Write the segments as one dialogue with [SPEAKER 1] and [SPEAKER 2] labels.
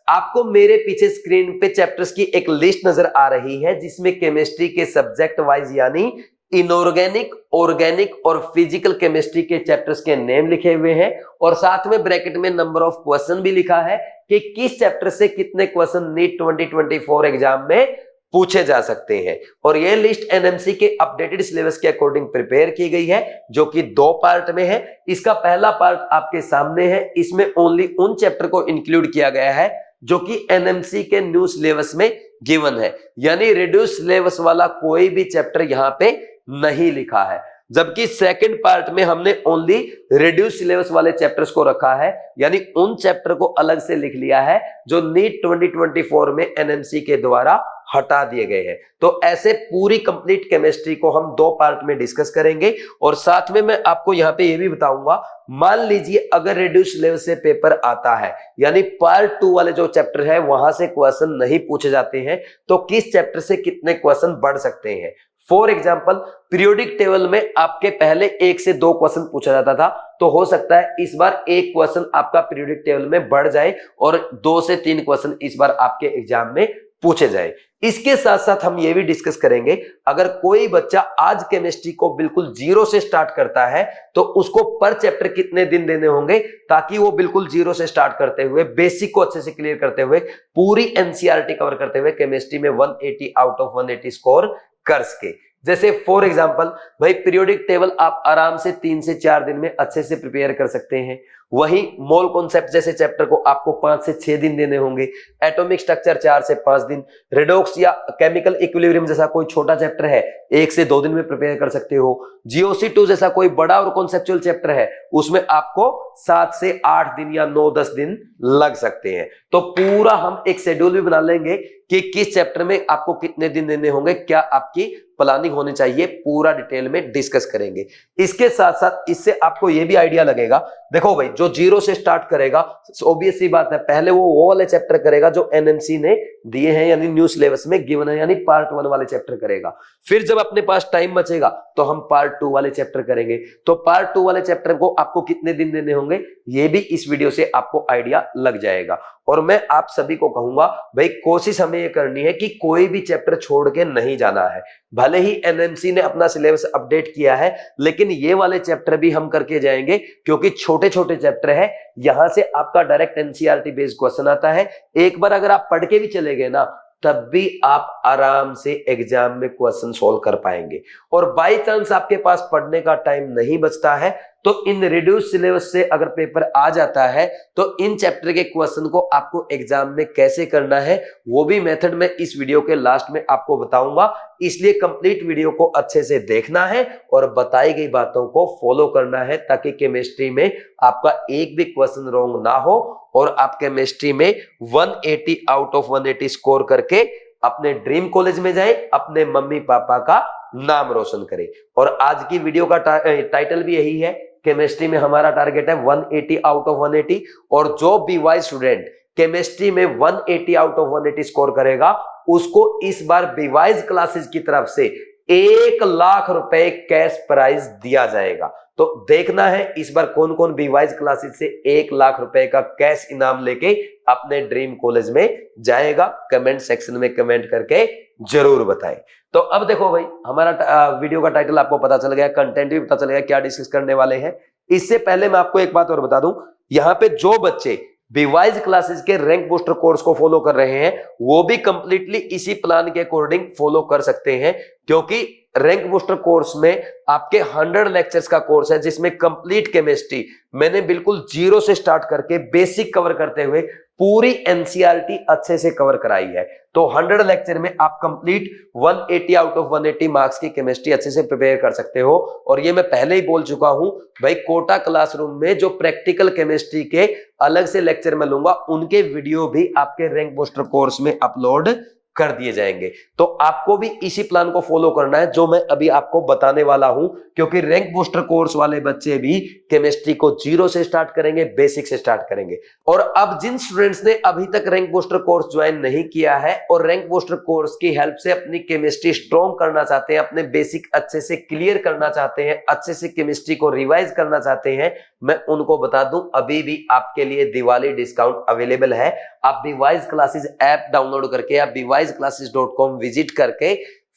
[SPEAKER 1] आपको मेरे पीछे स्क्रीन पे चैप्टर्स की एक लिस्ट नजर आ रही है जिसमें केमिस्ट्री के सब्जेक्ट वाइज यानी इनऑर्गेनिक, ऑर्गेनिक और फिजिकल केमिस्ट्री के चैप्टर्स के नेम लिखे हुए हैं और साथ में ब्रैकेट में नंबर ऑफ क्वेश्चन भी लिखा है कि किस चैप्टर से कितने क्वेश्चन नीट 2024 एग्जाम में पूछे जा सकते हैं। और यह लिस्ट एनएमसी के अपडेटेड सिलेबस के अकॉर्डिंग प्रिपेयर की गई है जो कि 2 पार्ट में है। इसका पहला पार्ट आपके सामने है, इसमें ओनली उन चैप्टर को इंक्लूड किया गया है जो कि एनएमसी के न्यू सिलेबस में गिवन है, यानी रिड्यूस सिलेबस वाला कोई भी चैप्टर यहां पे नहीं लिखा है। जबकि सेकंड पार्ट में हमने ओनली रिड्यूस सिलेबस वाले चैप्टर्स को रखा है, यानी उन चैप्टर को अलग से लिख लिया है जो नीट 2024 में एनएमसी के द्वारा हटा दिए गए हैं। तो ऐसे पूरी कंप्लीट केमिस्ट्री को हम 2 पार्ट में डिस्कस करेंगे और साथ में मैं आपको यहां पे ये भी बताऊंगा, मान लीजिए अगर रिड्यूस सिलेबस से पेपर आता है यानी पार्ट 2 वाले जो चैप्टर है वहां से क्वेश्चन नहीं पूछे जाते हैं तो किस चैप्टर से कितने क्वेश्चन बढ़ सकते हैं। फॉर एग्जाम्पल पीरियोडिक टेबल में आपके पहले 1 से 2 क्वेश्चन पूछा जाता था, तो हो सकता है इस बार 1 क्वेश्चन आपका पीरियोडिक टेबल में बढ़ जाए और 2 से 3 क्वेश्चन इस बार आपके एग्जाम में पूछे जाए। इसके साथ साथ हम ये भी डिस्कस करेंगे, अगर कोई बच्चा आज केमिस्ट्री को बिल्कुल 0 से स्टार्ट करता है तो उसको पर चैप्टर कितने दिन देने होंगे ताकि वो बिल्कुल 0 से स्टार्ट करते हुए बेसिक को अच्छे से क्लियर करते हुए पूरी एनसीईआरटी कवर करते हुए केमिस्ट्री में 180 आउट ऑफ 180 स्कोर कर सके। जैसे फॉर एग्जांपल भाई पीरियोडिक टेबल आप आराम से 3 से 4 दिन में अच्छे से प्रिपेयर कर सकते हैं। वही मोल कॉन्सेप्ट जैसे चैप्टर को आपको 5 से 6 दिन देने होंगे, एटॉमिक स्ट्रक्चर 4 से 5 दिन, रेडॉक्स या केमिकल इक्विलिब्रियम जैसा कोई छोटा चैप्टर है 1 से 2 दिन में प्रिपेयर कर सकते हो। जीओसी2 जैसा कोई बड़ा और कॉन्सेप्चुअल चैप्टर है उसमें आपको 7 से 8 दिन या 9-10 दिन लग सकते हैं। तो पूरा हम एक शेड्यूल भी बना लेंगे कि किस चैप्टर में आपको कितने दिन देने होंगे, क्या आपकी प्लानिंग होनी चाहिए, पूरा डिटेल में डिस्कस करेंगे। इसके साथ साथ इससे आपको यह भी आइडिया लगेगा, देखो भाई जो 0 से स्टार्ट करेगा ऑब्वियस सी बात है पहले वो वाले चैप्टर करेगा जो एनएमसी ने दिए हैं यानी न्यू सिलेबस में गिवन है, यानी पार्ट 1 वाले चैप्टर करेगा। फिर जब अपने पास टाइम बचेगा तो हम पार्ट 2 वाले चैप्टर करेंगे। तो पार्ट 2 वाले चैप्टर को आपको कितने दिन देने होंगे ये भी इस वीडियो से आपको आइडिया लग जाएगा। और मैं आप सभी को कहूंगा भाई कोशिश हमें ये करनी है कि कोई भी चैप्टर छोड़ के नहीं जाना है। भले ही एनएमसी ने अपना सिलेबस अपडेट किया है लेकिन ये वाले चैप्टर भी हम करके जाएंगे क्योंकि छोटे छोटे चैप्टर है, यहां से आपका डायरेक्ट एनसीईआरटी बेस्ड क्वेश्चन आता है। एक बार अगर आप पढ़ के भी चले गए ना तब भी आप आराम से एग्जाम में क्वेश्चन सोल्व कर पाएंगे। और बाय चांस आपके पास पढ़ने का टाइम नहीं बचता है तो इन रिड्यूस सिलेबस से अगर पेपर आ जाता है तो इन चैप्टर के क्वेश्चन को आपको एग्जाम में कैसे करना है वो भी मेथड मैं इस वीडियो के लास्ट में आपको बताऊंगा। इसलिए कंप्लीट वीडियो को अच्छे से देखना है और बताई गई बातों को फॉलो करना है ताकि केमिस्ट्री में आपका एक भी क्वेश्चन रॉन्ग ना हो और आप केमिस्ट्री में 180 आउट ऑफ 180 स्कोर करके अपने ड्रीम कॉलेज में जाए, अपने मम्मी पापा का नाम रोशन करें। और आज की वीडियो का टाइटल भी यही है, केमिस्ट्री में हमारा टारगेट है 180 आउट ऑफ 180 और जो बीवाई स्टूडेंट केमिस्ट्री में 180 आउट ऑफ 180 स्कोर करेगा उसको इस बार बीवाइज क्लासेस की तरफ से 1 लाख रुपए कैश प्राइज दिया जाएगा। तो देखना है इस बार कौन कौन बीवाइज क्लासेस से 1 लाख रुपए का कैश इनाम लेके अपने ड्रीम कॉलेज में जाएगा। कमेंट सेक्शन में कमेंट करके जरूर बताएं। तो अब देखो भाई हमारा वीडियो का टाइटल आपको पता चल गया, कंटेंट भी पता चल गया, क्या डिस्कस करने वाले हैं। इससे पहले मैं आपको एक बात और बता दूं, यहाँ पे जो बच्चे बीवाइज क्लासेस के रैंक बूस्टर कोर्स को फॉलो कर रहे हैं वो भी कंप्लीटली इसी प्लान के अकॉर्डिंग फॉलो कर सकते हैं क्योंकि रैंक बूस्टर कोर्स में आपके 100 लेक्चर्स का कोर्स है जिसमें कंप्लीट केमिस्ट्री मैंने बिल्कुल 0 से स्टार्ट करके बेसिक कवर करते हुए पूरी एनसीईआरटी अच्छे से कवर कराई है। तो 100 लेक्चर में आप कंप्लीट 180 आउट ऑफ 180 मार्क्स की केमिस्ट्री अच्छे से प्रिपेयर कर सकते हो। और ये मैं पहले ही बोल चुका हूं भाई, कोटा क्लासरूम में जो प्रैक्टिकल केमिस्ट्री के अलग से लेक्चर में लूंगा उनके वीडियो भी आपके रैंक बूस्टर कोर्स में अपलोड कर दिए जाएंगे। तो आपको भी इसी प्लान को फॉलो करना है जो मैं अभी आपको बताने वाला हूं, क्योंकि रैंक बूस्टर कोर्स वाले बच्चे भी केमिस्ट्री को जीरो से स्टार्ट करेंगे, बेसिक से स्टार्ट करेंगे। और अब जिन स्टूडेंट्स ने अभी तक रैंक बूस्टर कोर्स ज्वाइन नहीं किया है और रैंक बूस्टर कोर्स की हेल्प से अपनी केमिस्ट्री स्ट्रॉन्ग करना चाहते हैं, अपने बेसिक अच्छे से क्लियर करना चाहते हैं, अच्छे से केमिस्ट्री को रिवाइज करना चाहते हैं, मैं उनको बता दूं अभी भी आपके लिए दिवाली डिस्काउंट अवेलेबल है। आप बीवाइज क्लासेस ऐप डाउनलोड करके आप bewiseclasses.com विजिट करके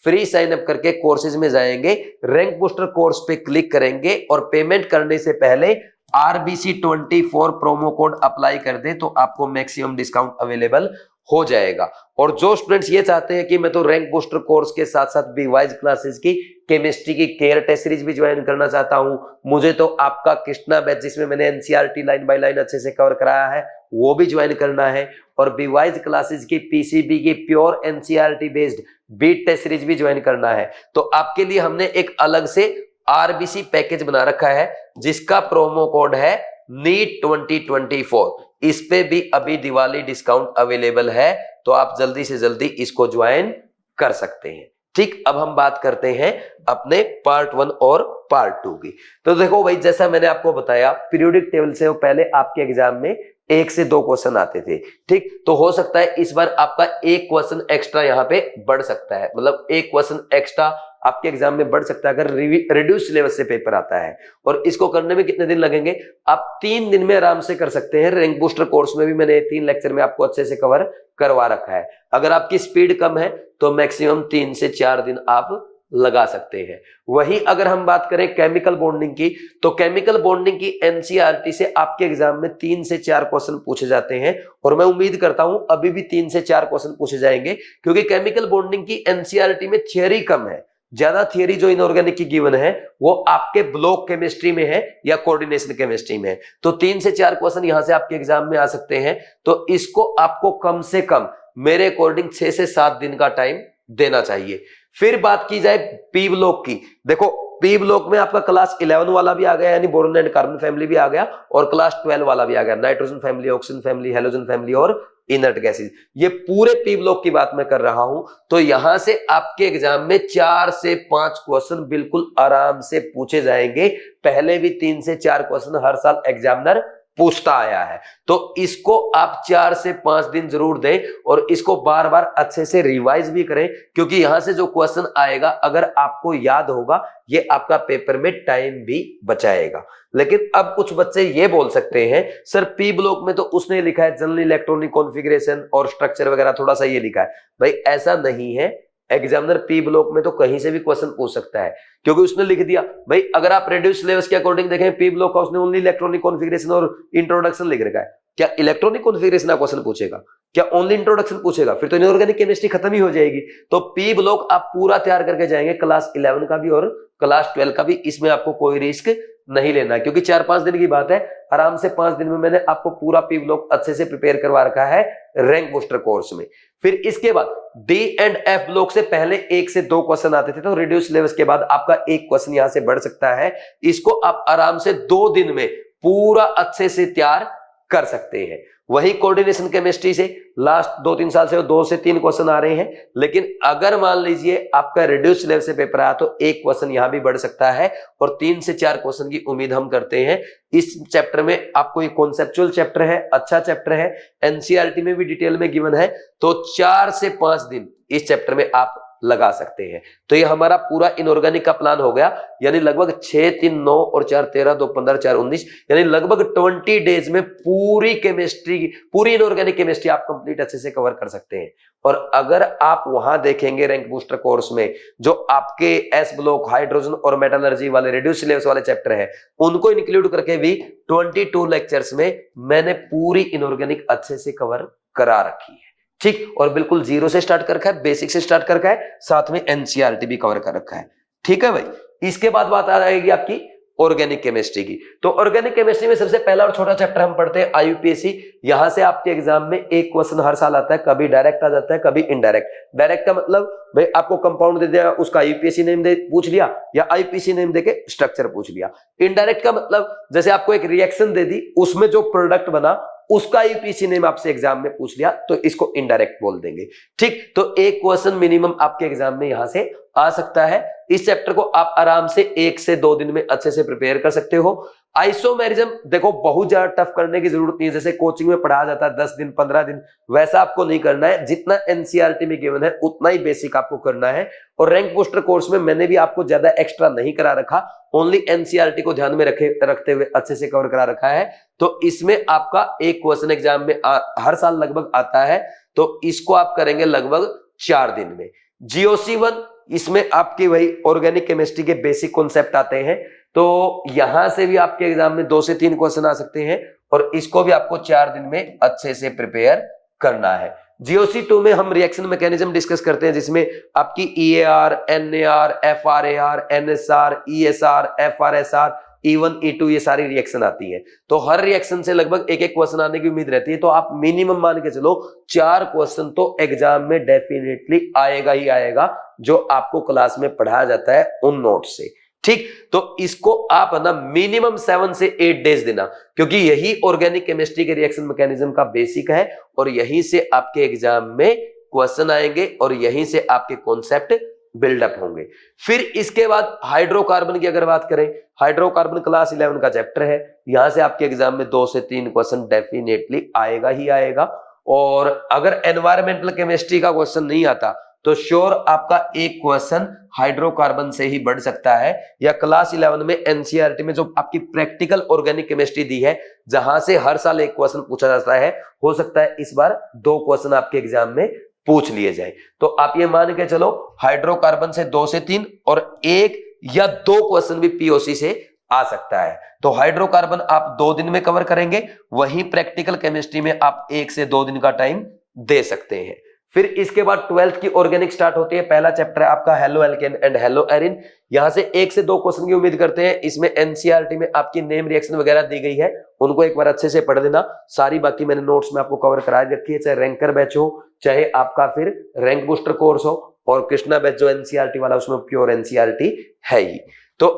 [SPEAKER 1] फ्री साइन अप करके कोर्सेज में जाएंगे, रैंक बूस्टर कोर्स पे क्लिक करेंगे और पेमेंट करने से पहले RBC24 प्रोमो कोड अप्लाई कर दे तो आपको मैक्सिमम डिस्काउंट अवेलेबल हो जाएगा। और जो स्टूडेंट्स ये चाहते हैं कि मैं तो रैंक बूस्टर कोर्स के साथ साथ बीवाइज क्लासेस की केमिस्ट्री की केयर टेस्ट सीरीज भी ज्वाइन करना चाहता हूं, मुझे तो आपका कृष्णा बैच जिसमें मैंने एनसीईआरटी लाइन बाय लाइन अच्छे से कवर कराया है वो भी ज्वाइन करना है, और बीवाइज क्लासेस की पीसीबी की प्योर एनसीईआरटी बेस्ड बीट टेस्ट सीरीज भी ज्वाइन करना है, तो आपके लिए हमने एक अलग से आरबीसी पैकेज बना रखा है जिसका प्रोमो कोड है नीट 2024। इस पे भी अभी दिवाली डिस्काउंट अवेलेबल है, तो आप जल्दी से जल्दी इसको ज्वाइन कर सकते हैं। ठीक, अब हम बात करते हैं अपने पार्ट 1 और पार्ट 2 की। तो देखो भाई, जैसा मैंने आपको बताया पीरियोडिक टेबल से पहले आपके एग्जाम में 1 से 2 क्वेश्चन आते थे। ठीक, तो हो सकता है इस बार आपका एक क्वेश्चन एक्स्ट्रा यहाँ पे बढ़ सकता है, मतलब एक क्वेश्चन एक्स्ट्रा आपके एग्जाम में बढ़ सकता है अगर रिड्यूस सिलेबस से पेपर आता है। और इसको करने में कितने दिन लगेंगे? आप 3 दिन में आराम से कर सकते हैं। रैंक बूस्टर कोर्स में भी मैंने 3 लेक्चर में आपको अच्छे से कवर करवा रखा है। अगर आपकी स्पीड कम है तो मैक्सिमम 3 से 4 दिन आप लगा सकते हैं। वही अगर हम बात करें केमिकल बॉन्डिंग की, तो केमिकल बॉन्डिंग की एनसीईआरटी से आपके एग्जाम में 3 से 4 क्वेश्चन पूछे जाते हैं, और मैं उम्मीद करता हूं अभी भी 3 से 4 क्वेश्चन पूछे जाएंगे, क्योंकि केमिकल बॉन्डिंग की एनसीईआरटी में थियरी कम है। ज्यादा थियरी जो इनऑर्गेनिक की गिवन है वो आपके ब्लॉक केमिस्ट्री में है या कोऑर्डिनेशन केमिस्ट्री में है। तो 3 से 4 क्वेश्चन यहां से आपके एग्जाम में आ सकते हैं। तो इसको आपको कम से कम मेरे अकॉर्डिंग 6 से 7 दिन का टाइम देना चाहिए। फिर बात की जाए पी ब्लॉक की, देखो पी ब्लॉक में आपका क्लास 11 वाला भी आ गया, यानी बोरोन एंड कार्बन फैमिली भी आ गया, और क्लास 12 वाला भी आ गया, nitrogen family, oxygen family, halogen family और इनर्ट गैसेस। ये पूरे पी ब्लॉक की बात मैं कर रहा हूं। तो यहां से आपके एग्जाम में 4 से 5 क्वेश्चन बिल्कुल आराम से पूछे जाएंगे। पहले भी 3 से 4 क्वेश्चन हर साल एग्जामिनर पूछता आया है, तो इसको आप 4 से 5 दिन जरूर दें और इसको बार बार अच्छे से रिवाइज भी करें, क्योंकि यहां से जो क्वेश्चन आएगा अगर आपको याद होगा ये आपका पेपर में टाइम भी बचाएगा। लेकिन अब कुछ बच्चे ये बोल सकते हैं सर पी ब्लॉक में तो उसने लिखा है जनरल इलेक्ट्रॉनिक कॉन्फ़िगरेशन और स्ट्रक्चर वगैरह थोड़ा सा ये लिखा है। भाई ऐसा नहीं है, एग्जामिनर पी ब्लॉक में तो कहीं से भी क्वेश्चन पूछ सकता है, क्योंकि उसने लिख दिया। भाई अगर आप रेड्यूस सिलेबस के अकॉर्डिंग देखें पी ब्लॉक का उसने ओनली इलेक्ट्रॉनिक कॉन्फ़िगरेशन और इंट्रोडक्शन लिख रखा है। क्या इलेक्ट्रॉनिक कॉन्फ़िगरेशन का क्वेश्चन पूछेगा? क्या ओनली इंट्रोडक्शन पूछेगा? फिर तो इनऑर्गेनिक केमिस्ट्री खत्म ही हो जाएगी। तो पी ब्लॉक आप पूरा तैयार करके जाएंगे, क्लास 11 का भी और क्लास 12 का भी। इसमें आपको कोई रिस्क नहीं लेना, क्योंकि 4-5 दिन की बात है। आराम से 5 दिन में मैंने आपको पूरा पी ब्लॉक अच्छे से प्रिपेयर करवा रखा है रैंक बूस्टर कोर्स में। फिर इसके बाद डी एंड एफ ब्लॉक से पहले 1 से 2 क्वेश्चन आते थे, तो रिड्यूस सिलेबस के बाद आपका एक क्वेश्चन यहां से बढ़ सकता है। इसको आप आराम से 2 दिन में पूरा अच्छे से तैयार कर सकते हैं। वही कोऑर्डिनेशन केमिस्ट्री से लास्ट 2-3 साल से 2 से 3 क्वेश्चन आ रहे हैं, लेकिन अगर मान लीजिए आपका रिड्यूस सिलेबस से पेपर आया तो एक क्वेश्चन यहां भी बढ़ सकता है, और 3 से 4 क्वेश्चन की उम्मीद हम करते हैं। इस चैप्टर में आपको एक कॉन्सेप्चुअल चैप्टर है, अच्छा चैप्टर है, एनसीईआरटी में भी डिटेल में गिवन है, तो 4 से 5 दिन इस चैप्टर में आप लगा सकते हैं। तो ये हमारा पूरा इनऑर्गेनिक का प्लान हो गया, यानी लगभग 6, 3, 9 और 4, 13, 2, 15, 4, 19, यानी लगभग 20 डेज में पूरी केमिस्ट्री, पूरी इनऑर्गेनिक केमिस्ट्री आप कंप्लीट अच्छे से कवर कर सकते हैं। और अगर आप वहां देखेंगे रैंक बूस्टर कोर्स में जो आपके एस ब्लॉक, हाइड्रोजन और मेटलर्जी वाले रिड्यूस सिलेबस वाले चैप्टर है, उनको इंक्लूड करके भी 22 लेक्चर्स में मैंने पूरी इनऑर्गेनिक अच्छे से कवर करा रखी है। ठीक, और बिल्कुल जीरो से स्टार्ट कर रखा है, बेसिक से स्टार्ट कर रखा है, साथ में एनसीईआरटी भी कवर कर रखा है। ठीक है भाई। इसके बाद बात आ जाएगी आपकी ऑर्गेनिक केमिस्ट्री की। तो ऑर्गेनिक केमिस्ट्री में सबसे पहला और छोटा चैप्टर हम पढ़ते हैं आईयूपीएसी। यहां से आपके एग्जाम में एक क्वेश्चन हर साल आता है, कभी डायरेक्ट आ जाता है, कभी इनडायरेक्ट। डायरेक्ट का मतलब भाई आपको कंपाउंड दे दिया, उसका आईयूपीएसी नेम दे पूछ लिया, या आईयूपीएसी नेम देके स्ट्रक्चर पूछ लिया। इनडायरेक्ट का मतलब जैसे आपको एक रिएक्शन दे दी, उसमें जो प्रोडक्ट बना उसका यूपीएससी ने आपसे एग्जाम में पूछ लिया तो इसको इनडायरेक्ट बोल देंगे। ठीक, तो एक क्वेश्चन मिनिमम आपके एग्जाम में यहां से आ सकता है। इस चैप्टर को आप आराम से 1 से 2 दिन में अच्छे से प्रिपेयर कर सकते हो। आइसोमेरिज्म देखो बहुत ज्यादा टफ करने की जरूरत नहीं है, जैसे कोचिंग में पढ़ाया जाता है 10 दिन 15 दिन, वैसा आपको नहीं करना है। जितना एनसीईआरटी में गिवन है उतना ही बेसिक आपको करना है। और रैंक बूस्टर कोर्स में मैंने भी आपको ज्यादा एक्स्ट्रा नहीं करा रखा, ओनली एनसीईआरटी को ध्यान में रखते हुए अच्छे से कवर करा रखा है। तो इसमें आपका एक क्वेश्चन एग्जाम में हर साल लगभग आता है, तो इसको आप करेंगे लगभग 4 दिन में। GOC1 इसमें आपकी वही ऑर्गेनिक केमिस्ट्री के बेसिक कॉन्सेप्ट आते हैं, तो यहां से भी आपके एग्जाम में 2 से 3 क्वेश्चन आ सकते हैं और इसको भी आपको 4 दिन में अच्छे से प्रिपेयर करना है। GOC2 में हम रिएक्शन मैकेनिज्म डिस्कस करते हैं, जिसमें आपकी EAR, NAR, FRAR, NSR, ESR, FRSR, E1, E2 ये सारी रिएक्शन आती है। तो हर रिएक्शन से लगभग एक एक क्वेश्चन आने की उम्मीद रहती है, तो आप मिनिमम मान के चलो 4 क्वेश्चन तो एग्जाम में डेफिनेटली आएगा ही आएगा, जो आपको क्लास में पढ़ाया जाता है उन नोट से। ठीक, तो इसको आप ना मिनिमम 7 से 8 डेज देना, क्योंकि यही ऑर्गेनिक केमिस्ट्री के रिएक्शन मैकेनिज्म का बेसिक है और यहीं से आपके एग्जाम में क्वेश्चन आएंगे और यहीं से आपके कॉन्सेप्ट बिल्डअप होंगे। फिर इसके बाद हाइड्रोकार्बन की अगर बात करें, हाइड्रोकार्बन क्लास 11 का चैप्टर है, यहां से आपके एग्जाम में 2 से 3 क्वेश्चन डेफिनेटली आएगा ही आएगा। और अगर एनवायरमेंटल केमिस्ट्री का क्वेश्चन नहीं आता तो श्योर आपका एक क्वेश्चन हाइड्रोकार्बन से ही बढ़ सकता है, या क्लास 11 में एनसीईआरटी में जो आपकी प्रैक्टिकल ऑर्गेनिक केमिस्ट्री दी है, जहां से हर साल एक क्वेश्चन पूछा जाता है, हो सकता है इस बार 2 क्वेश्चन आपके एग्जाम में पूछ लिए जाए। तो आप ये मान के चलो हाइड्रोकार्बन से 2 से 3 और 1 या 2 क्वेश्चन भी पीओसी से आ सकता है। तो हाइड्रोकार्बन आप 2 दिन में कवर करेंगे, वहीं प्रैक्टिकल केमिस्ट्री में आप 1 से 2 दिन का टाइम दे सकते हैं। फिर इसके बाद 12th की ऑर्गेनिक स्टार्ट होती है। पहला चैप्टर है आपका halo alkane and hello Erin. यहां से 1 से 2 क्वेश्चन की उम्मीद करते हैं। इसमें एनसीईआरटी में आपकी नेम रिएक्शन वगैरह दी गई है, उनको एक बार अच्छे से पढ़ देना। सारी बाकी मैंने नोट्स में आपको कवर करा रखी है, चाहे रैंकर बैच हो, चाहे आपका फिर रैंक बूस्टर कोर्स हो, और कृष्णा बैच जो एनसीईआरटी वाला उसमें प्योर एनसीईआरटी है ही। तो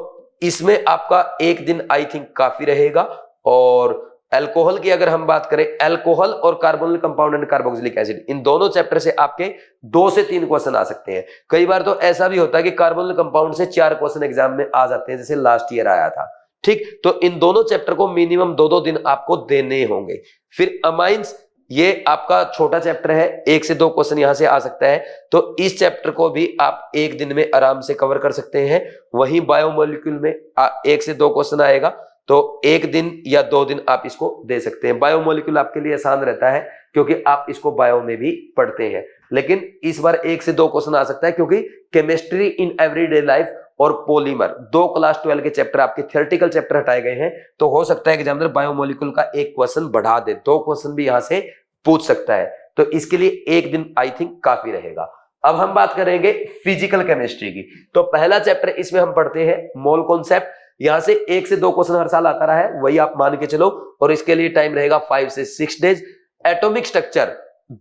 [SPEAKER 1] इसमें आपका 1 दिन आई थिंक काफी रहेगा। और अल्कोहल की अगर हम बात करें, अल्कोहल और carbonyl compound and carboxylic acid, इन दोनों चैप्टर से आपके 2 से 3 क्वेश्चन आ सकते हैं। कई बार तो ऐसा भी होता है कि कार्बोनिल कंपाउंड से 4 क्वेश्चन एग्जाम में आ जाते हैं, जैसे लास्ट ईयर आया था। ठीक, तो इन दोनों चैप्टर को मिनिमम 2-2 दिन आपको देने होंगे। फिर अमाइंस, ये आपका छोटा चैप्टर है, 1 से 2 क्वेश्चन यहां से आ सकता है, तो इस चैप्टर को भी आप 1 दिन में आराम से कवर कर सकते हैं। वहीं बायोमोलिक्यूल में 1 से 2 क्वेश्चन आएगा, तो 1 दिन या 2 दिन आप इसको दे सकते हैं। बायोमोलिक्यूल आपके लिए आसान रहता है क्योंकि आप इसको बायो में भी पढ़ते हैं, लेकिन इस बार 1 से 2 क्वेश्चन आ सकता है, क्योंकि केमिस्ट्री इन एवरीडे लाइफ और पॉलीमर 2 क्लास 12 के चैप्टर आपके थियोरेटिकल चैप्टर हटाए गए हैं, तो हो सकता है एग्जामिनर बायोमोलिक्यूल का 1 क्वेश्चन बढ़ा दे, 2 क्वेश्चन भी यहां से पूछ सकता है। तो इसके लिए 1 दिन आई थिंक काफी रहेगा। अब हम बात करेंगे फिजिकल केमिस्ट्री की। तो पहला चैप्टर इसमें हम पढ़ते हैं मोल कॉन्सेप्ट। यहां से 1 से 2 क्वेश्चन हर साल आता रहा है, वही आप मान के चलो, और इसके लिए टाइम रहेगा 5 से 6 डेज। एटॉमिक स्ट्रक्चर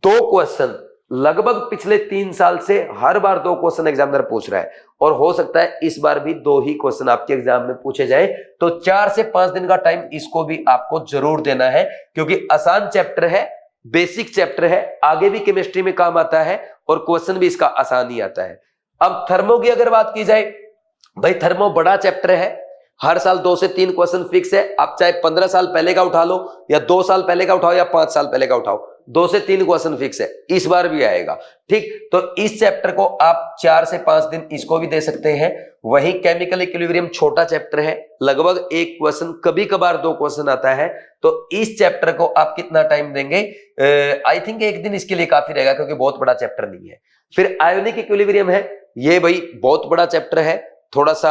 [SPEAKER 1] 2 क्वेश्चन, लगभग पिछले 3 साल से हर बार 2 क्वेश्चन एग्जामिनर पूछ रहा है, और हो सकता है इस बार भी 2 ही क्वेश्चन आपके एग्जाम में पूछे जाए। तो 4 से 5 दिन का टाइम इसको भी आपको जरूर देना है, क्योंकि आसान चैप्टर है, बेसिक चैप्टर है, आगे भी केमिस्ट्री में काम आता है और क्वेश्चन भी इसका आसान ही आता है। अब थर्मो की अगर बात की जाए, भाई थर्मो बड़ा चैप्टर है, हर साल 2 से 3 क्वेश्चन फिक्स है। आप चाहे 15 साल पहले का उठा लो, या 2 साल पहले का उठाओ, या 5 साल पहले का उठाओ, 2 से 3 क्वेश्चन फिक्स है, इस बार भी आएगा। ठीक, तो इस चैप्टर को आप 4 से 5 दिन इसको भी दे सकते हैं। वहीं केमिकल इक्विलिब्रियम छोटा चैप्टर है, लगभग 1 क्वेश्चन, कभी कभार 2 क्वेश्चन आता है, तो इस चैप्टर को आप कितना टाइम देंगे? आई थिंक 1 दिन इसके लिए काफी रहेगा, क्योंकि बहुत बड़ा चैप्टर नहीं है। फिर आयोनिक इक्विलिब्रियम है, ये भाई बहुत बड़ा चैप्टर है, थोड़ा सा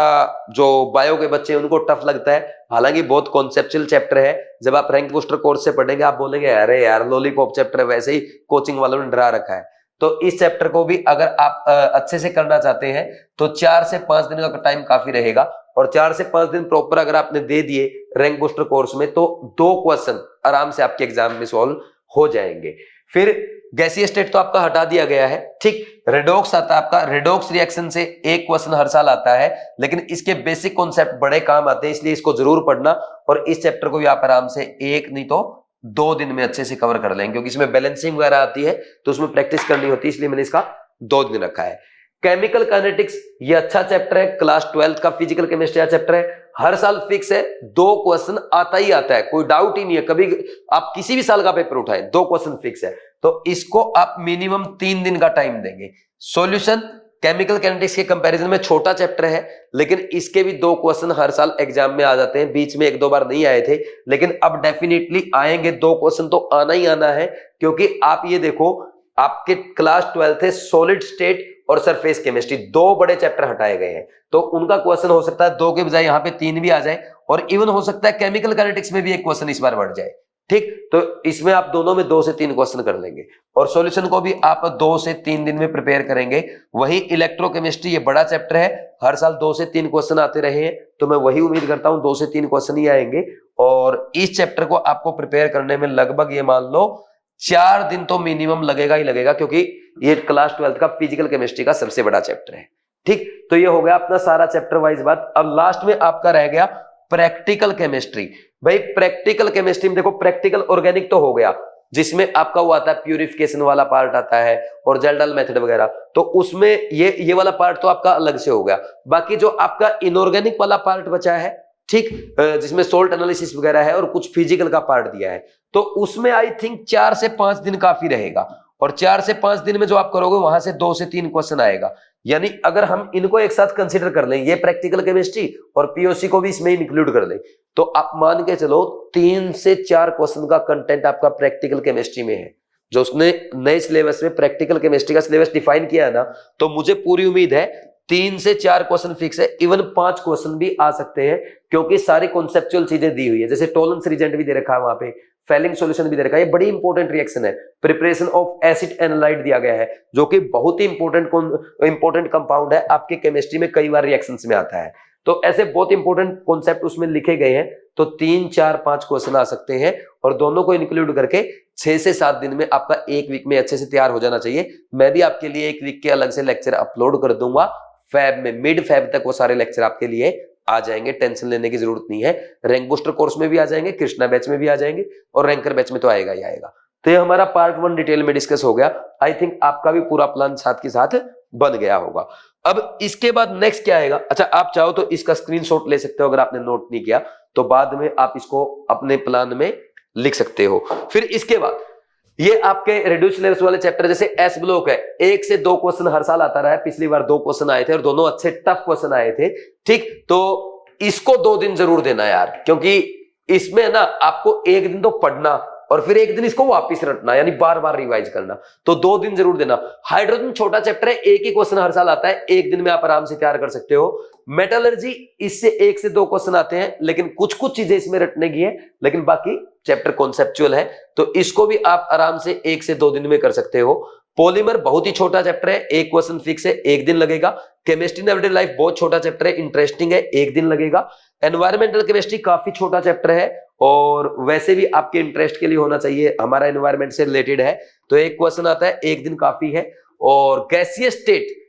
[SPEAKER 1] जो बायो के बच्चे हैं उनको टफ लगता है, हालांकि बहुत कॉन्सेप्चुअल चैप्टर है। जब आप रैंक बूस्टर कोर्स से पढ़ेंगे आप बोलेंगे अरे यार लॉलीपॉप चैप्टर, वैसे ही कोचिंग वालों ने डरा रखा है। तो इस चैप्टर को भी अगर आप अच्छे से करना चाहते हैं तो 4 से 5 दिन का टाइम काफी रहेगा, और 4 से 5 दिन प्रॉपर अगर आपने दे दिए रैंक बूस्टर कोर्स में, तो 2 क्वेश्चन आराम से आपके एग्जाम में सॉल्व हो जाएंगे। फिर गैसीय स्टेट तो आपका हटा दिया गया है। ठीक, रेडॉक्स आता है आपका, रेडॉक्स रिएक्शन से 1 क्वेश्चन हर साल आता है, लेकिन इसके बेसिक कॉन्सेप्ट बड़े काम आते हैं, इसलिए इसको जरूर पढ़ना। और इस चैप्टर को भी आप आराम से 1 नहीं तो 2 दिन में अच्छे से कवर कर लेंगे, क्योंकि इसमें बैलेंसिंग वगैरह आती है तो उसमें प्रैक्टिस करनी होती है, इसलिए मैंने इसका 2 दिन रखा है। केमिकल काइनेटिक्स, ये अच्छा चैप्टर है, क्लास 12 का फिजिकल केमिस्ट्री चैप्टर है, हर साल फिक्स है 2 क्वेश्चन आता ही आता है, कोई डाउट ही नहीं है, कभी आप किसी भी साल का पेपर उठाएं 2 क्वेश्चन फिक्स है। तो इसको आप मिनिमम 3 दिन का टाइम देंगे। सॉल्यूशन केमिकल काइनेटिक्स के कंपैरिजन में छोटा चैप्टर है, लेकिन इसके भी 2 क्वेश्चन हर साल एग्जाम में आ जाते हैं, बीच में 1-2 बार नहीं आए थे, लेकिन अब डेफिनेटली आएंगे, 2 क्वेश्चन तो आना ही आना है। क्योंकि आप ये देखो, आपके क्लास 12 है, सॉलिड स्टेट और सरफेस केमिस्ट्री, 2 बड़े चैप्टर हटाए गए हैं, तो उनका क्वेश्चन हो सकता है 2 के बजाय यहाँ पे 3 भी आ जाए, और इवन हो सकता है केमिकल काइनेटिक्स में भी एक क्वेश्चन इस बार बढ़ जाए। ठीक, तो इसमें आप दोनों में 2 से 3 क्वेश्चन कर लेंगे, और सॉल्यूशन को भी आप 2 से 3 दिन में प्रिपेयर करेंगे। वही इलेक्ट्रोकेमिस्ट्री, ये बड़ा चैप्टर है, हर साल 2 से 3 क्वेश्चन आते रहे हैं, तो मैं वही उम्मीद करता हूं 2 से 3 क्वेश्चन ही आएंगे। और इस चैप्टर को आपको प्रिपेयर करने में लगभग ये मान लो 4 दिन तो मिनिमम लगेगा ही लगेगा, क्योंकि ये क्लास 12 का फिजिकल केमिस्ट्री का सबसे बड़ा चैप्टर है। ठीक, तो ये हो गया अपना सारा चैप्टर वाइज बात। अब लास्ट में आपका रह गया प्रैक्टिकल केमिस्ट्री। भाई प्रैक्टिकल केमिस्ट्री में देखो, प्रैक्टिकल ऑर्गेनिक तो हो गया, जिसमें आपका वो आता है प्यूरिफिकेशन वाला पार्ट आता है और जेल्डल मेथड वगैरह, तो उसमें ये वाला पार्ट तो आपका अलग से हो गया। बाकी जो आपका इनऑर्गेनिक वाला पार्ट बचा है, ठीक, जिसमें सोल्ट एनालिसिस वगैरह है और कुछ फिजिकल का पार्ट दिया है, तो उसमें आई थिंक 4 से 5 दिन काफी रहेगा, और 4 से 5 दिन में जो आप करोगे वहां से 2 से 3 क्वेश्चन आएगा। यानी अगर हम इनको एक साथ कंसीडर कर लें, ये प्रैक्टिकल केमिस्ट्री और पीओसी को भी इसमें इंक्लूड कर लें, तो आप मान के चलो 3 से 4 क्वेश्चन का कंटेंट आपका प्रैक्टिकल केमिस्ट्री में है। जो उसने नए सिलेबस में प्रैक्टिकल केमिस्ट्री का सिलेबस डिफाइन किया है ना, तो मुझे पूरी उम्मीद है 3 से 4 क्वेश्चन फिक्स है, इवन 5 क्वेश्चन भी आ सकते हैं, क्योंकि सारी कॉन्सेप्चुअल चीजें दी हुई है। जैसे टोलेंस रीजेंट भी दे रखा है वहां पे, फेलिंग सॉल्यूशन भी दे रखा है, ये बड़ी इंपॉर्टेंट रिएक्शन है। प्रिपरेशन ऑफ एसिड एनालाइड दिया गया है, जो कि बहुत ही इंपॉर्टेंट कंपाउंड है, आपके केमिस्ट्री में कई बार रिएक्शंस में आता है। तो ऐसे बहुत इंपॉर्टेंट कॉन्सेप्ट उसमें लिखे गए हैं, तो 3, 4, 5 क्वेश्चन आ सकते हैं, और दोनों को इंक्लूड करके 6 से 7 दिन में आपका 1 वीक में अच्छे से तैयार हो जाना चाहिए। मैं भी आपके लिए 1 वीक के अलग से लेक्चर अपलोड कर दूंगा फैब में, मिड फैब तक वो सारे लेक्चर आपके लिए आ जाएंगे, टेंशन लेने की जरूरत नहीं है। रैंक बूस्टर कोर्स में भी आ जाएंगे, कृष्णा बैच में भी आ जाएंगे, और रैंकर बैच में तो आएगा ही आएगा। तो ये हमारा पार्ट 1 डिटेल में डिस्कस हो गया। आई थिंक आपका भी पूरा प्लान साथ के साथ बन गया होगा। अब इसके बाद नेक्स्ट क्या आएगा, अच्छा आप चाहो तो इसका स्क्रीनशॉट ले सकते हो, अगर आपने नोट नहीं किया तो बाद में आप इसको अपने प्लान में लिख सकते हो। फिर इसके बाद ये आपके रिड्यूस सिलेबस वाले चैप्टर, जैसे एस ब्लॉक है, 1 से 2 क्वेश्चन हर साल आता रहा है, पिछली बार 2 क्वेश्चन आए थे और दोनों अच्छे टफ क्वेश्चन आए थे। ठीक, तो इसको 2 दिन जरूर देना यार, क्योंकि इसमें ना आपको 1 दिन तो पढ़ना और फिर 1 दिन इसको वापस रटना, यानी बार बार रिवाइज करना, तो 2 दिन जरूर देना। हाइड्रोजन छोटा चैप्टर है, 1 ही क्वेश्चन हर साल आता है, 1 दिन में आप आराम से तैयार कर सकते हो। मेटलर्जी, इससे 1 से 2 क्वेश्चन आते हैं, लेकिन कुछ चीजें इसमें रटने की है, लेकिन बाकी चैप्टर कॉन्सेप्चुअल है, तो इसको भी आप आराम से 1 से 2 दिन में कर सकते हो। पॉलीमर बहुत ही छोटा चैप्टर है, 1 क्वेश्चन फिक्स है, 1 दिन लगेगा। केमिस्ट्री इन एवरीडे लाइफ बहुत छोटा चैप्टर है, इंटरेस्टिंग है, 1 दिन लगेगा। एनवायरमेंटल केमिस्ट्री काफी छोटा चैप्टर है, और वैसे भी आपके इंटरेस्ट के लिए होना चाहिए, हमारा एनवायरमेंट से रिलेटेड है, तो 1 क्वेश्चन आता है, 1 दिन काफी है। और गैसियस स्टेट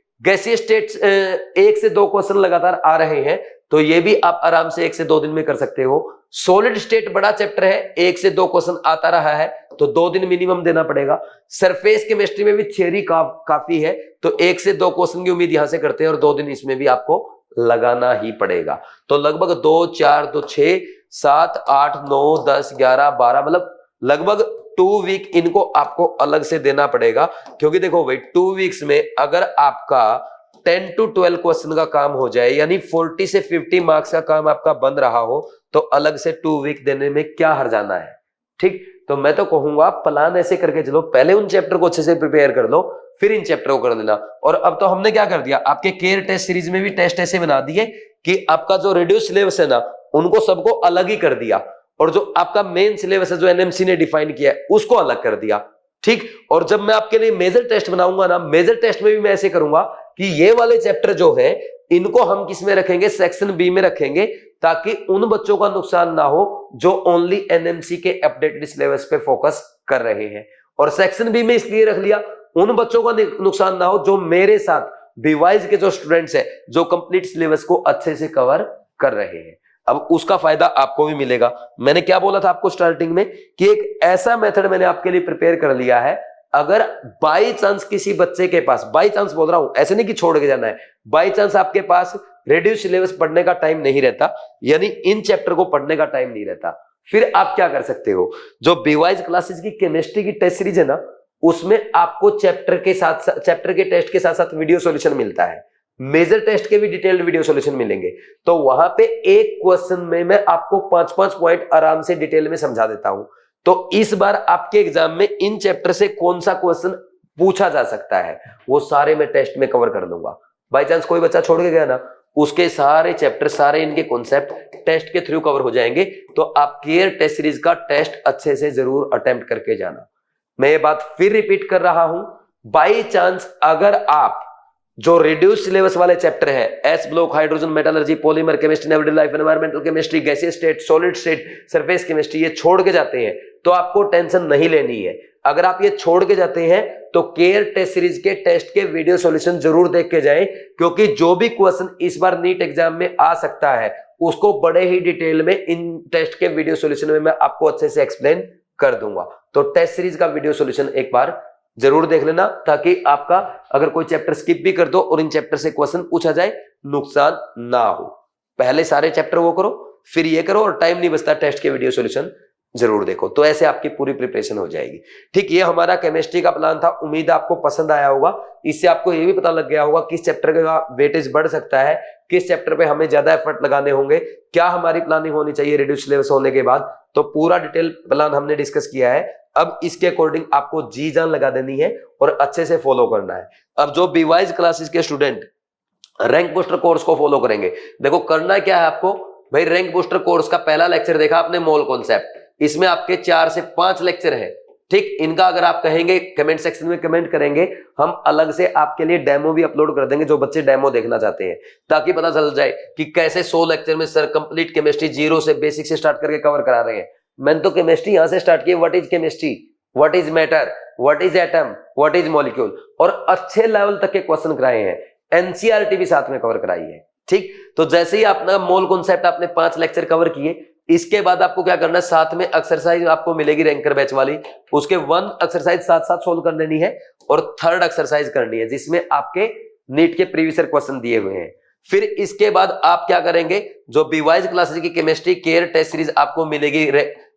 [SPEAKER 1] 1 से 2 क्वेश्चन लगातार आ रहे हैं, तो ये भी आप आराम से 1 से 2 दिन में कर सकते हो। सॉलिड स्टेट बड़ा चैप्टर है, 1 से 2 क्वेश्चन आता रहा है, तो 2 दिन मिनिमम देना पड़ेगा। सरफेस केमिस्ट्री में भी थ्योरी काफी है, तो 1 से 2 क्वेश्चन की उम्मीद यहां से करते हैं, और 2 दिन इसमें भी आपको लगाना ही पड़ेगा। तो लगभग 2, 4, 2, 6, 7, 8, 9, 10, 11, 12, मतलब लगभग 2 वीक इनको आपको अलग से देना पड़ेगा। क्योंकि देखो भाई 2 वीक्स में अगर आपका 10 to 12 क्वेश्चन का काम हो जाए, यानी 40 से 50 मार्क्स का काम आपका बन रहा हो, तो अलग से 2 वीक देने में क्या हर्जाना है। ठीक, तो मैं तो कहूंगा प्लान ऐसे करके चलो, पहले उन चैप्टर को अच्छे से प्रिपेयर कर लो, फिर इन चैप्टर को कर देना। और अब तो हमने क्या कर दिया, आपके केयर टेस्ट सीरीज में भी टेस्ट ऐसे बना दिए कि आपका जो रिड्यूस सिलेबस है ना, उनको सबको अलग ही कर दिया, और जो आपका मेन सिलेबस है जो एनएमसी ने डिफाइन किया है, उसको अलग कर दिया। ठीक, और जब मैं आपके लिए मेजर टेस्ट बनाऊंगा ना, मेजर टेस्ट में भी मैं ऐसे करूंगा कि ये वाले चैप्टर जो है इनको हम किस में रखेंगे, सेक्शन बी में रखेंगे, ताकि उन बच्चों का नुकसान ना हो जो ओनली एनएमसी के अपडेटेड सिलेबस पे फोकस कर रहे हैं। और सेक्शन बी में इसलिए रख लिया, उन बच्चों का नुकसान ना हो जो मेरे साथ बीवाइज के जो स्टूडेंट्स हैं, जो कंप्लीट सिलेबस को अच्छे से कवर कर रहे हैं। अब उसका फायदा आपको भी मिलेगा। मैंने क्या बोला था आपको स्टार्टिंग में कि एक ऐसा मेथड मैंने आपके लिए प्रिपेयर कर लिया है, अगर बाई चांस किसी बच्चे के पास, बाई चांस बोल रहा हूं, ऐसे नहीं कि छोड़ के जाना है, बाई चांस आपके पास रेड्यूस सिलेबस पढ़ने का टाइम नहीं रहता, यानी इन चैप्टर को पढ़ने का टाइम नहीं रहता, फिर आप क्या कर सकते हो, जो बीवाइज क्लासेस की केमिस्ट्री की टेस्ट सीरीज है ना, उसमें आपको चैप्टर के टेस्ट के साथ साथ वीडियो सॉल्यूशन मिलता है, मेजर टेस्ट के भी डिटेल्ड वीडियो सॉल्यूशन मिलेंगे। तो वहां पे एक क्वेश्चन में मैं आपको 5-5 पॉइंट आराम से डिटेल में समझा देता हूं। तो इस बार आपके एग्जाम में इन चैप्टर से कौन सा क्वेश्चन पूछा जा सकता है, वो सारे मैं टेस्ट में कवर कर दूंगा। बाई चांस कोई बच्चा छोड़ के गया ना, उसके सारे चैप्टर, सारे इनके कॉन्सेप्ट टेस्ट के थ्रू कवर हो जाएंगे। तो आप केयर टेस्ट सीरीज का टेस्ट अच्छे से जरूर अटेम्प्ट करके जाना। मैं ये बात फिर रिपीट कर रहा हूं, बाई चांस अगर आप जो रिड्यूस सिलेबस वाले चैप्टर है, S block, hydrogen, metallurgy, polymer chemistry, everyday life, environmental chemistry, gaseous state, solid state, surface chemistry, ये छोड़ के जाते हैं तो आपको टेंशन नहीं लेनी है। अगर आप ये छोड़ के जाते हैं तो केयर टेस्ट सीरीज के टेस्ट के वीडियो सॉल्यूशन जरूर देख के जाएं, क्योंकि जो भी क्वेश्चन इस बार नीट एग्जाम में आ सकता है उसको बड़े ही डिटेल में इन टेस्ट के वीडियो सॉल्यूशन में मैं आपको अच्छे से एक्सप्लेन कर दूंगा। तो टेस्ट सीरीज का वीडियो सॉल्यूशन एक बार जरूर देख लेना, ताकि आपका अगर कोई चैप्टर स्किप भी कर दो और इन चैप्टर से क्वेश्चन पूछा जाए, नुकसान ना हो। पहले सारे चैप्टर वो करो, फिर ये करो, और टाइम नहीं बचता टेस्ट के वीडियो सॉल्यूशन जरूर देखो। तो ऐसे आपकी पूरी प्रिपरेशन हो जाएगी। ठीक, ये हमारा केमिस्ट्री का प्लान था। उम्मीद है आपको पसंद आया होगा। इससे आपको ये भी पता लग गया होगा किस चैप्टर का वेटेज बढ़ सकता है, किस चैप्टर पे हमें ज्यादा एफर्ट लगाने होंगे, क्या हमारी प्लानिंग होनी चाहिए रिड्यूस सिलेबस होने के बाद। तो पूरा डिटेल प्लान हमने डिस्कस किया है। अब इसके अकॉर्डिंग आपको जी जान लगा देनी है और अच्छे से फॉलो करना है। अब जो बीवाइज क्लासेस के स्टूडेंट रैंक बूस्टर कोर्स को फॉलो करेंगे, देखो करना क्या है आपको भाई। रैंक बूस्टर कोर्स का पहला लेक्चर देखा आपने, मोल कॉन्सेप्ट, इसमें आपके 4 से 5 लेक्चर हैं। ठीक, इनका अगर आप कहेंगे कमेंट सेक्शन में कमेंट करेंगे, हम अलग से आपके लिए डेमो भी अपलोड कर देंगे, जो बच्चे डेमो देखना चाहते हैं, ताकि पता चल जाए कि कैसे 100 लेक्चर में सर कंप्लीट केमिस्ट्री जीरो से बेसिक से स्टार्ट करके कवर करा रहे हैं। मैंने तो केमिस्ट्री यहां से स्टार्ट की, what is chemistry, what is matter, what is atom, what is molecule, और अच्छे लेवल तक के क्वेश्चन कराए हैं। एनसीईआरटी भी साथ में कवर कराई है। ठीक, तो जैसे ही अपना मोल कॉन्सेप्ट आपने 5 लेक्चर कवर किए, इसके बाद आपको क्या करना है, साथ में एक्सरसाइज आपको मिलेगी रैंकर बैच वाली, उसके 1 एक्सरसाइज साथ साथ सोल्व कर लेनी है और 3rd एक्सरसाइज करनी है, जिसमें आपके नीट के प्रीवियस ईयर क्वेश्चन दिए हुए हैं। फिर इसके बाद आप क्या करेंगे, जो बीवाइज क्लासेस की केमिस्ट्री केयर टेस्ट सीरीज आपको मिलेगी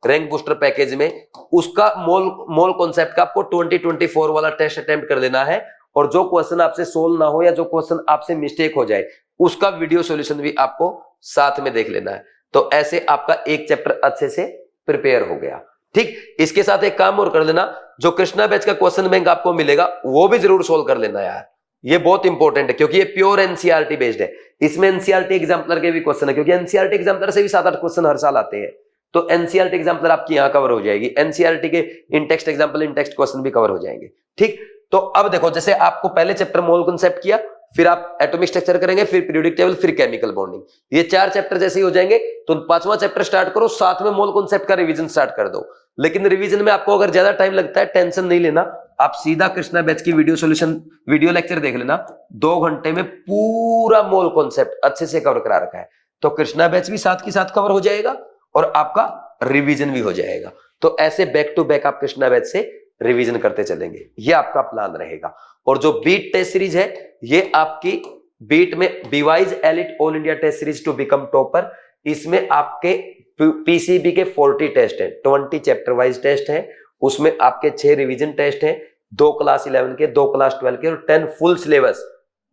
[SPEAKER 1] रैंक बूस्टर पैकेज में, उसका मोल कॉन्सेप्ट का आपको 2024 वाला टेस्ट अटेम्प्ट कर लेना है। और जो क्वेश्चन आपसे सोल्व ना हो या जो क्वेश्चन आपसे मिस्टेक हो जाए, उसका वीडियो सॉल्यूशन भी आपको साथ में देख लेना है। तो ऐसे आपका एक चैप्टर अच्छे से प्रिपेयर हो गया। ठीक, इसके साथ एक काम और कर लेना, जो कृष्णा बैच का क्वेश्चन बैंक आपको मिलेगा वो भी जरूर सोल्व कर लेना यार, ये बहुत इंपॉर्टेंट है, क्योंकि ये प्योर एनसीईआरटी बेस्ड है। इसमें एनसीईआरटी एग्जाम्पलर के भी क्वेश्चन है, क्योंकि एनसीईआरटी एग्जाम्पलर से भी 7-8 क्वेश्चन हर साल आते हैं। तो एनसीईआरटी एग्जाम्पलर आपकी यहां कवर हो जाएगी, एनसीईआरटी के इन टेक्स्ट एग्जाम्पल, इन टेक्स्ट क्वेश्चन भी कवर हो जाएंगे। ठीक, तो अब देखो, जैसे आपको पहले चैप्टर मोल कॉन्सेप्ट किया, फिर आप एटॉमिक स्ट्रक्चर करेंगे, फिर पीरियोडिक टेबल, फिर केमिकल बॉन्डिंग, ये 4 चैप्टर जैसे ही हो जाएंगे, तो 5वां चैप्टर स्टार्ट करो, साथ में मोल कॉन्सेप्ट का रिवीजन स्टार्ट कर दो। लेकिन रिवीजन में आपको अगर ज्यादा टाइम लगता है, टेंशन नहीं लेना, आप सीधा कृष्णा बैच की वीडियो सॉल्यूशन वीडियो लेक्चर देख लेना, 2 घंटे में पूरा मोल कॉन्सेप्ट अच्छे से कवर करा रखा है। तो कृष्णा बैच भी साथ के साथ कवर हो जाएगा और आपका रिवीजन भी हो जाएगा। तो ऐसे बैक टू बैक आप कृष्णा बैच से रिवीजन करते चलेंगे, ये आपका प्लान रहेगा। और जो बीट टेस्ट सीरीज है, ये आपकी बीट में Byju's elite all India test series to become topper, इसमें आपके पीसीबी के 40 टेस्ट है, 20 चैप्टर वाइज टेस्ट है, उसमें आपके 6 रिवीजन टेस्ट हैं, 2 क्लास 11 के, 2 क्लास 12 के और 10 फुल सिलेबस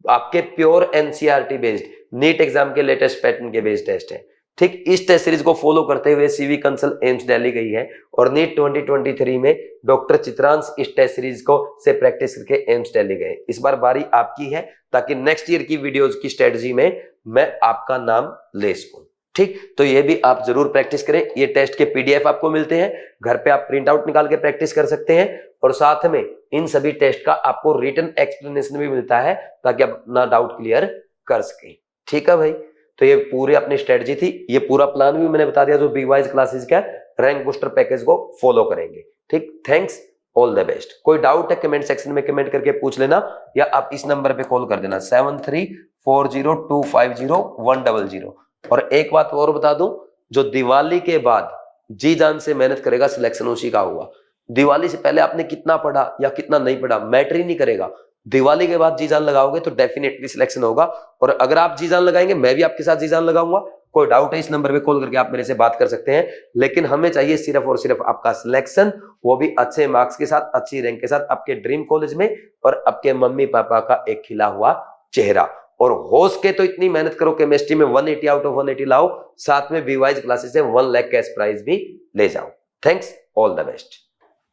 [SPEAKER 1] आपके pure NCERT based NEET exam के लेटेस्ट पैटर्न के बेस्ड टेस्ट है। ठीक, इस टेस्ट सीरीज को फॉलो करते हुए सीवी कंसल एम्स दिल्ली गई है और नीट 2023 में डॉक्टर चित्रांश इस टेस्ट सीरीज को से प्रैक्टिस करके एम्स दिल्ली गए। इस बार बारी आपकी है, ताकि नेक्स्ट ईयर की वीडियोस की स्ट्रेटजी में मैं आपका नाम ले सकूं। ठीक, तो ये भी आप जरूर प्रैक्टिस करें। ये टेस्ट के पीडीएफ आपको मिलते हैं, घर पे आप प्रिंट आउट निकाल के प्रैक्टिस कर सकते हैं, और साथ में इन सभी टेस्ट का आपको रिटन एक्सप्लेनेशन भी मिलता है, ताकि आप अपना डाउट क्लियर कर सकें। ठीक है भाई, तो ये पूरी अपनी स्ट्रेटजी थी, ये पूरा प्लान भी मैंने बता दिया, जो बीवाइज क्लासेस का रैंक बूस्टर पैकेज को फॉलो करेंगे। ठीक, थैंक्स, ऑल द बेस्ट। कोई डाउट है कमेंट सेक्शन में कमेंट करके पूछ लेना, या आप इस नंबर पे कॉल कर देना 7340250100। और एक बात और बता दूं, जो दिवाली के बाद जी जान से मेहनत करेगा सिलेक्शन उसी का होगा। दिवाली से पहले आपने कितना पढ़ा या कितना नहीं पढ़ा मैटर ही नहीं करेगा। दिवाली के बाद जी जान लगाओगे तो डेफिनेटली सिलेक्शन होगा। और अगर आप जी जान लगाएंगे, मैं भी आपके साथ जी जान लगाऊंगा। कोई डाउट है इस नंबर पे कॉल करके आप मेरे से बात कर सकते हैं। लेकिन हमें चाहिए सिर्फ और सिर्फ आपका सिलेक्शन, वो भी अच्छे मार्क्स के साथ, अच्छी रैंक के साथ, आपके ड्रीम कॉलेज में, और आपके मम्मी पापा का एक खिला हुआ चेहरा। और होश के तो इतनी मेहनत करो, केमिस्ट्री में 180 आउट ऑफ 180 लाओ, साथ में बीवाइज क्लासेस से 1 लाख कैश प्राइज भी ले जाओ। Thanks, all the best.